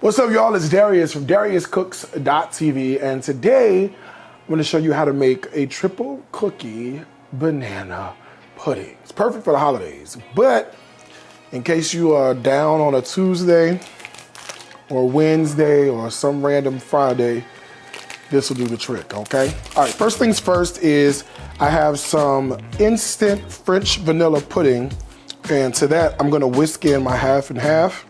What's up, y'all? It's Darius from DariusCooks.tv, and today I'm going to show you how to make a triple cookie banana pudding. It's perfect for the holidays, but in case you are down on a Tuesday or Wednesday or some random Friday, this will do the trick, okay? All right, first things first is I have some instant French vanilla pudding, and to that I'm going to whisk in my half and half.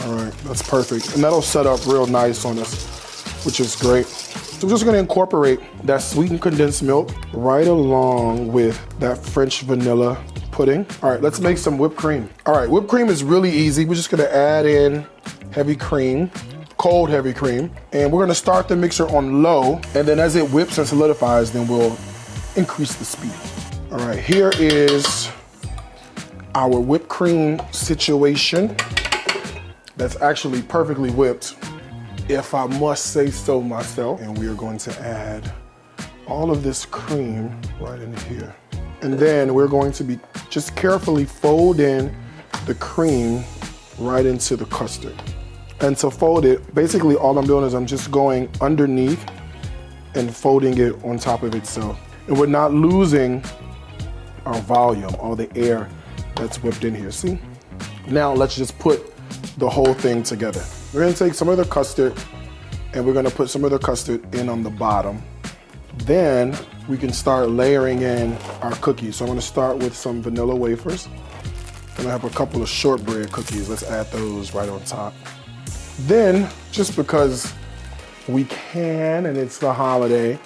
All right, that's perfect. And that'll set up real nice on us, which is great. So we're just gonna incorporate that sweetened condensed milk right along with that French vanilla pudding. All right, let's make some whipped cream. All right, whipped cream is really easy. We're just gonna add in heavy cream, cold heavy cream, and we're gonna start the mixer on low, and then as it whips and solidifies, then we'll increase the speed. All right, here is our whipped cream situation. That's actually perfectly whipped, if I must say so myself. And we are going to add all of this cream right in here. And then we're going to be just carefully fold in the cream right into the custard. And to fold it, basically all I'm doing is I'm just going underneath and folding it on top of itself. And we're not losing our volume, all the air that's whipped in here, see? Now let's just put the whole thing together. We're gonna take some of the custard and we're gonna put some of the custard in on the bottom. Then we can start layering in our cookies. So I'm gonna start with some vanilla wafers. And I have a couple of shortbread cookies. Let's add those right on top. Then, just because we can and it's the holiday,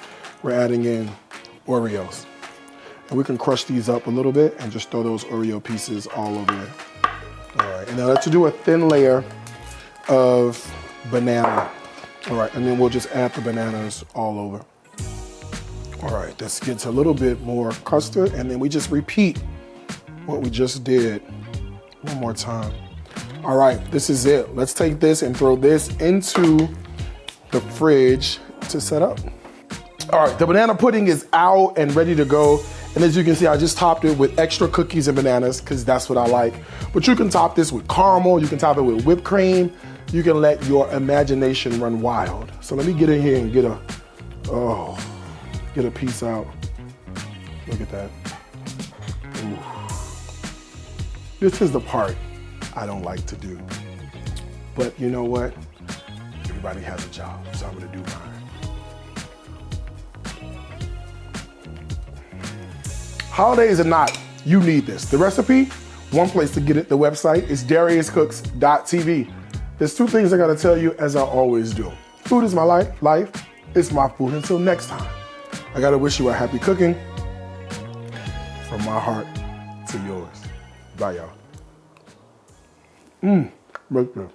we're adding in Oreos. And we can crush these up a little bit and just throw those Oreo pieces all over there. All right, and now let's do a thin layer of banana. All right, and then we'll just add the bananas all over. All right, this gets a little bit more custard, and then we just repeat what we just did one more time. All right, this is it. Let's take this and throw this into the fridge to set up. All right, the banana pudding is out and ready to go. And as you can see, I just topped it with extra cookies and bananas because that's what I like. But you can top this with caramel, you can top it with whipped cream, you can let your imagination run wild. So let me get in here and get a piece out. Look at that. Ooh. This is the part I don't like to do. But you know what? Everybody has a job, so I'm gonna do mine. Holidays or not, you need this. The recipe, one place to get it, the website is DariusCooks.tv. There's two things I gotta tell you, as I always do. Food is my life, life is my food. Until next time, I gotta wish you a happy cooking from my heart to yours. Bye, y'all. Right there.